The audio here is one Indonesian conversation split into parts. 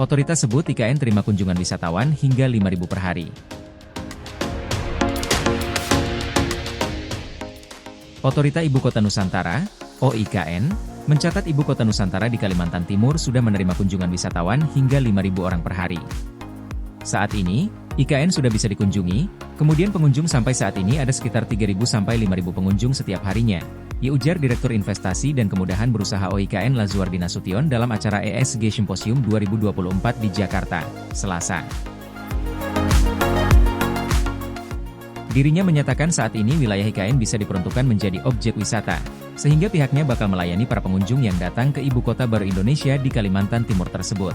Otoritas sebut IKN terima kunjungan wisatawan hingga 5.000 per hari. Otorita Ibu Kota Nusantara, OIKN, mencatat Ibu Kota Nusantara di Kalimantan Timur sudah menerima kunjungan wisatawan hingga 5.000 orang per hari. Saat ini, IKN sudah bisa dikunjungi, kemudian pengunjung sampai saat ini ada sekitar 3.000 sampai 5.000 pengunjung setiap harinya, ujar Direktur Investasi dan Kemudahan Berusaha OIKN Lazuardi Nasution dalam acara ESG Symposium 2024 di Jakarta, Selasa. Dirinya menyatakan saat ini wilayah IKN bisa diperuntukkan menjadi objek wisata, sehingga pihaknya bakal melayani para pengunjung yang datang ke Ibu Kota Baru Indonesia di Kalimantan Timur tersebut.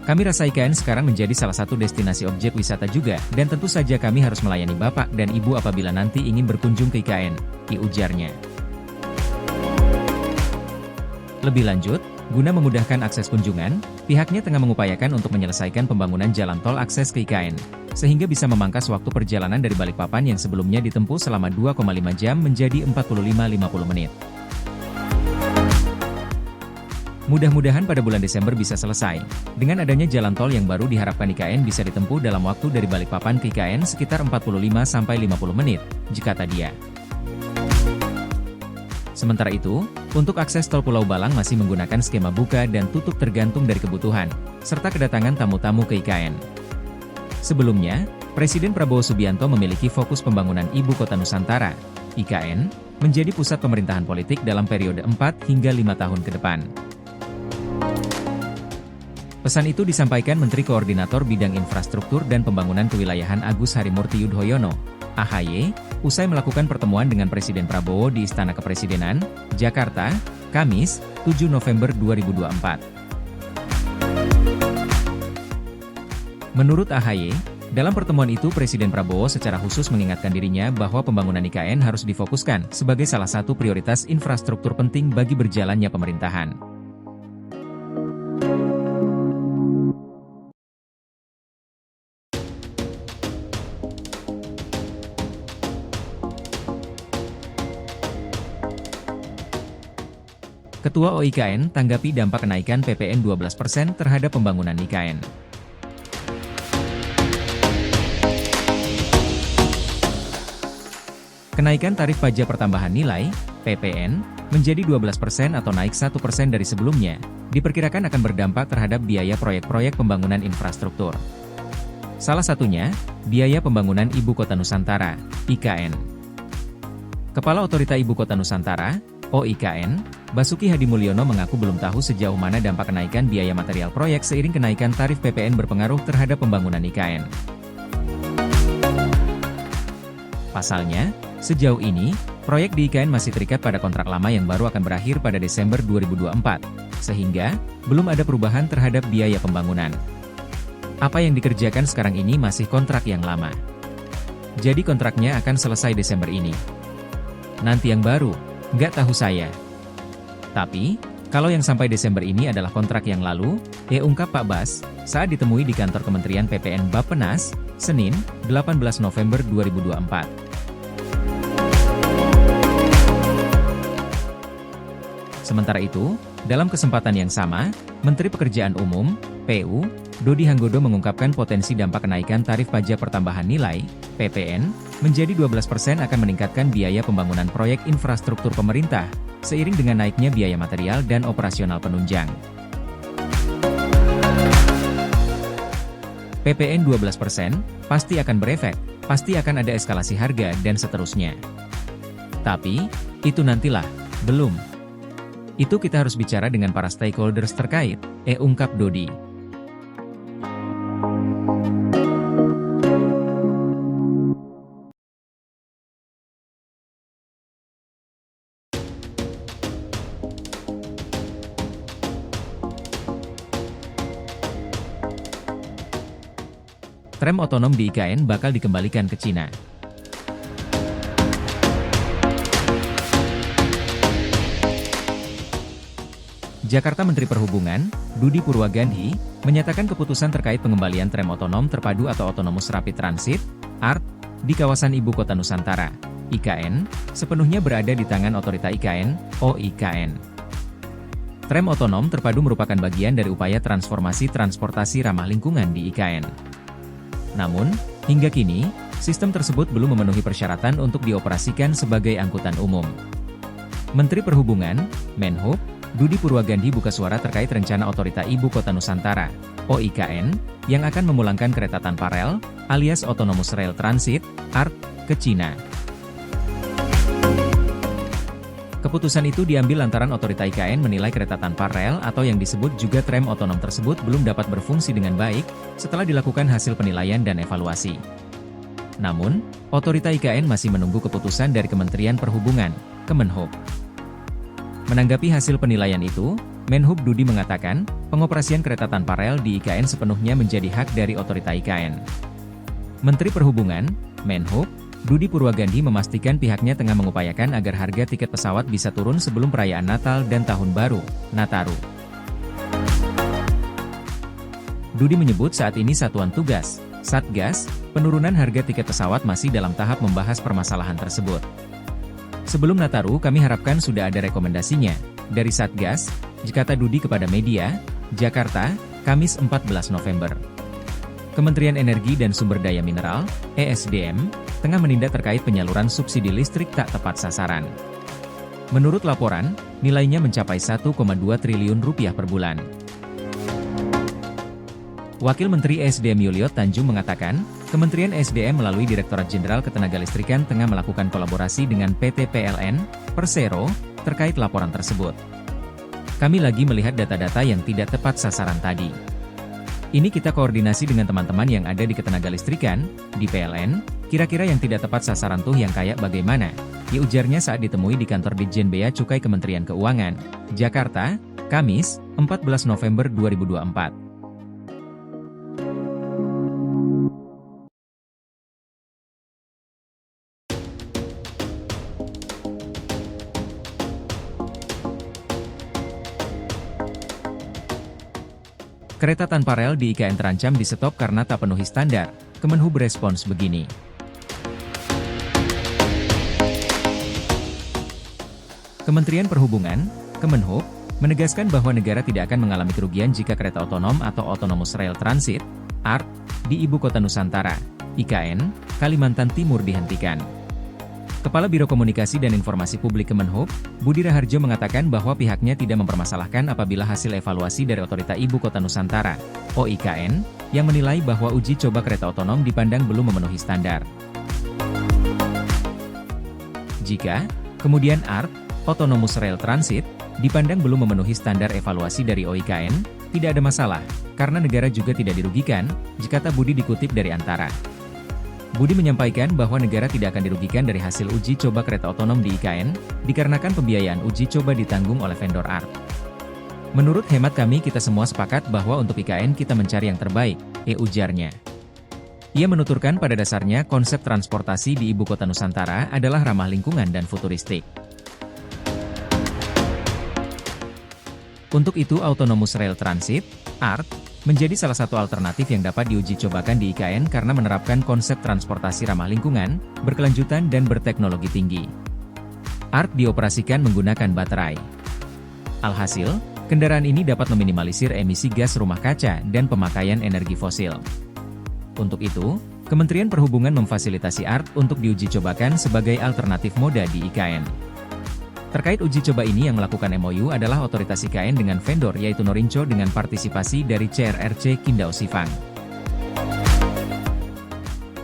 Kami rasa IKN sekarang menjadi salah satu destinasi objek wisata juga, dan tentu saja kami harus melayani Bapak dan Ibu apabila nanti ingin berkunjung ke IKN, ujarnya. Lebih lanjut, guna memudahkan akses kunjungan, pihaknya tengah mengupayakan untuk menyelesaikan pembangunan jalan tol akses ke IKN, sehingga bisa memangkas waktu perjalanan dari Balikpapan yang sebelumnya ditempuh selama 2,5 jam menjadi 45-50 menit. Mudah-mudahan pada bulan Desember bisa selesai. Dengan adanya jalan tol yang baru diharapkan IKN bisa ditempuh dalam waktu dari Balikpapan ke IKN sekitar 45-50 menit, kata dia. Sementara itu, untuk akses tol Pulau Balang masih menggunakan skema buka dan tutup tergantung dari kebutuhan, serta kedatangan tamu-tamu ke IKN. Sebelumnya, Presiden Prabowo Subianto memiliki fokus pembangunan Ibu Kota Nusantara, IKN, menjadi pusat pemerintahan politik dalam periode 4 hingga 5 tahun ke depan. Pesan itu disampaikan Menteri Koordinator Bidang Infrastruktur dan Pembangunan Kewilayahan Agus Harimurti Yudhoyono, AHY, usai melakukan pertemuan dengan Presiden Prabowo di Istana Kepresidenan, Jakarta, Kamis, 7 November 2024. Menurut AHY, dalam pertemuan itu Presiden Prabowo secara khusus mengingatkan dirinya bahwa pembangunan IKN harus difokuskan sebagai salah satu prioritas infrastruktur penting bagi berjalannya pemerintahan. Ketua OIKN tanggapi dampak kenaikan PPN 12% terhadap pembangunan IKN. Kenaikan tarif pajak pertambahan nilai, PPN, menjadi 12% atau naik 1% dari sebelumnya, diperkirakan akan berdampak terhadap biaya proyek-proyek pembangunan infrastruktur. Salah satunya, biaya pembangunan Ibu Kota Nusantara, IKN. Kepala Otorita Ibu Kota Nusantara, OIKN, Basuki Hadimulyono mengaku belum tahu sejauh mana dampak kenaikan biaya material proyek seiring kenaikan tarif PPN berpengaruh terhadap pembangunan IKN. Pasalnya, sejauh ini, proyek di IKN masih terikat pada kontrak lama yang baru akan berakhir pada Desember 2024, sehingga belum ada perubahan terhadap biaya pembangunan. Apa yang dikerjakan sekarang ini masih kontrak yang lama. Jadi kontraknya akan selesai Desember ini. Nanti yang baru, nggak tahu saya. Tapi, kalau yang sampai Desember ini adalah kontrak yang lalu, ungkap Pak Bas, saat ditemui di kantor Kementerian PPN Bappenas, Senin, 18 November 2024. Sementara itu, dalam kesempatan yang sama, Menteri Pekerjaan Umum, PU, Dodi Hanggodo mengungkapkan potensi dampak kenaikan tarif pajak pertambahan nilai, PPN, menjadi 12% akan meningkatkan biaya pembangunan proyek infrastruktur pemerintah, seiring dengan naiknya biaya material dan operasional penunjang. PPN 12% pasti akan berefek, pasti akan ada eskalasi harga dan seterusnya. Tapi, itu nantilah, belum. Itu kita harus bicara dengan para stakeholders terkait, ungkap Dodi. Tram otonom di IKN bakal dikembalikan ke Cina. Jakarta Menteri Perhubungan, Budi Purwagandhi, menyatakan keputusan terkait pengembalian tram otonom terpadu atau Autonomous Rapid Transit, ART, di kawasan Ibu Kota Nusantara, IKN, sepenuhnya berada di tangan Otorita IKN, OIKN. Tram otonom terpadu merupakan bagian dari upaya transformasi transportasi ramah lingkungan di IKN. Namun, hingga kini, sistem tersebut belum memenuhi persyaratan untuk dioperasikan sebagai angkutan umum. Menteri Perhubungan, Menhub, Budi Purwagandi buka suara terkait rencana Otorita Ibu Kota Nusantara, OIKN, yang akan memulangkan kereta tanpa rel, alias Autonomous Rail Transit, ART, ke Cina. Keputusan itu diambil lantaran Otorita IKN menilai kereta tanpa rel atau yang disebut juga tram otonom tersebut belum dapat berfungsi dengan baik setelah dilakukan hasil penilaian dan evaluasi. Namun, Otorita IKN masih menunggu keputusan dari Kementerian Perhubungan, Kemenhub. Menanggapi hasil penilaian itu, Menhub Budi mengatakan, pengoperasian kereta tanpa rel di IKN sepenuhnya menjadi hak dari Otorita IKN. Menteri Perhubungan, Menhub, Budi Purwagandi memastikan pihaknya tengah mengupayakan agar harga tiket pesawat bisa turun sebelum perayaan Natal dan Tahun Baru, Nataru. Budi menyebut saat ini Satuan Tugas, Satgas, penurunan harga tiket pesawat masih dalam tahap membahas permasalahan tersebut. Sebelum Nataru kami harapkan sudah ada rekomendasinya, dari Satgas, kata Budi kepada media, Jakarta, Kamis 14 November. Kementerian Energi dan Sumber Daya Mineral, ESDM, tengah menindak terkait penyaluran subsidi listrik tak tepat sasaran. Menurut laporan, nilainya mencapai 1,2 triliun rupiah per bulan. Wakil Menteri ESDM Yuliot Tanjung mengatakan, Kementerian ESDM melalui Direktorat Jenderal Ketenagalistrikan tengah melakukan kolaborasi dengan PT PLN, Persero, terkait laporan tersebut. Kami lagi melihat data-data yang tidak tepat sasaran tadi. Ini kita koordinasi dengan teman-teman yang ada di Ketenagalistrikan, di PLN, kira-kira yang tidak tepat sasaran tuh yang kayak bagaimana? Ujarnya saat ditemui di kantor Ditjen Bea Cukai Kementerian Keuangan, Jakarta, Kamis, 14 November 2024. Kereta tanpa rel di IKN terancam di-stop karena tak penuhi standar, Kemenhub respons begini. Kementerian Perhubungan, Kemenhub, menegaskan bahwa negara tidak akan mengalami kerugian jika kereta otonom atau Autonomous Rail Transit, ART, di Ibu Kota Nusantara, IKN, Kalimantan Timur dihentikan. Kepala Biro Komunikasi dan Informasi Publik Kemenhub, Budi Raharjo mengatakan bahwa pihaknya tidak mempermasalahkan apabila hasil evaluasi dari Otorita Ibu Kota Nusantara, OIKN, yang menilai bahwa uji coba kereta otonom dipandang belum memenuhi standar. Jika, kemudian ART, Autonomous Rail Transit, dipandang belum memenuhi standar evaluasi dari OIKN, tidak ada masalah, karena negara juga tidak dirugikan, kata Budi dikutip dari Antara. Budi menyampaikan bahwa negara tidak akan dirugikan dari hasil uji coba kereta otonom di IKN, dikarenakan pembiayaan uji coba ditanggung oleh vendor ART. Menurut hemat kami kita semua sepakat bahwa untuk IKN kita mencari yang terbaik, ujarnya. Ia menuturkan pada dasarnya konsep transportasi di Ibu Kota Nusantara adalah ramah lingkungan dan futuristik. Untuk itu Autonomous Rail Transit, ART, menjadi salah satu alternatif yang dapat diuji cobakan di IKN karena menerapkan konsep transportasi ramah lingkungan, berkelanjutan dan berteknologi tinggi. ART dioperasikan menggunakan baterai. Alhasil, kendaraan ini dapat meminimalisir emisi gas rumah kaca dan pemakaian energi fosil. Untuk itu, Kementerian Perhubungan memfasilitasi ART untuk diuji cobakan sebagai alternatif moda di IKN. Terkait uji coba ini yang melakukan MOU adalah otoritas IKN dengan vendor yaitu Norinco dengan partisipasi dari CRRC Kindau Sifang.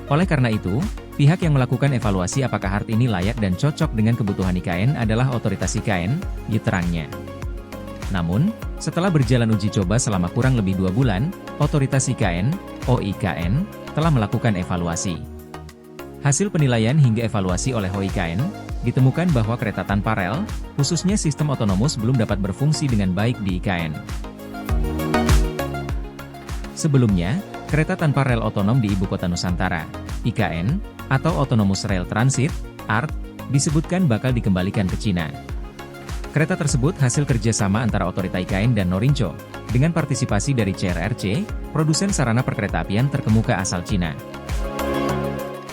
Oleh karena itu, pihak yang melakukan evaluasi apakah ART ini layak dan cocok dengan kebutuhan IKN adalah otoritas IKN, terangnya. Namun, setelah berjalan uji coba selama kurang lebih 2 bulan, otoritas IKN, OIKN, telah melakukan evaluasi. Hasil penilaian hingga evaluasi oleh OIKN, ditemukan bahwa kereta tanpa rel, khususnya sistem otonomus belum dapat berfungsi dengan baik di IKN. Sebelumnya, kereta tanpa rel otonom di Ibu Kota Nusantara, IKN, atau Autonomous Rail Transit, ART, disebutkan bakal dikembalikan ke Cina. Kereta tersebut hasil kerjasama antara Otorita IKN dan Norinco, dengan partisipasi dari CRRC, produsen sarana perkeretaapian terkemuka asal Cina.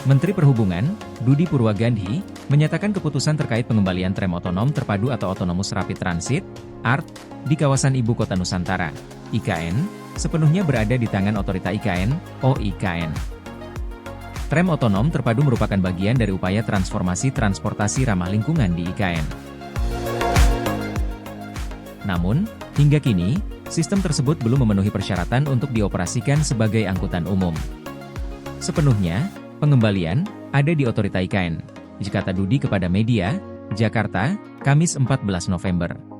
Menteri Perhubungan, Budi Purwagandhi, menyatakan keputusan terkait pengembalian tram otonom terpadu atau Autonomous Rapid Transit, ART, di kawasan Ibu Kota Nusantara, IKN, sepenuhnya berada di tangan Otorita IKN, OIKN. Tram otonom terpadu merupakan bagian dari upaya transformasi transportasi ramah lingkungan di IKN. Namun, hingga kini, sistem tersebut belum memenuhi persyaratan untuk dioperasikan sebagai angkutan umum. Sepenuhnya, pengembalian ada di Otorita IKN, kata Budi kepada media, Jakarta, Kamis 14 November.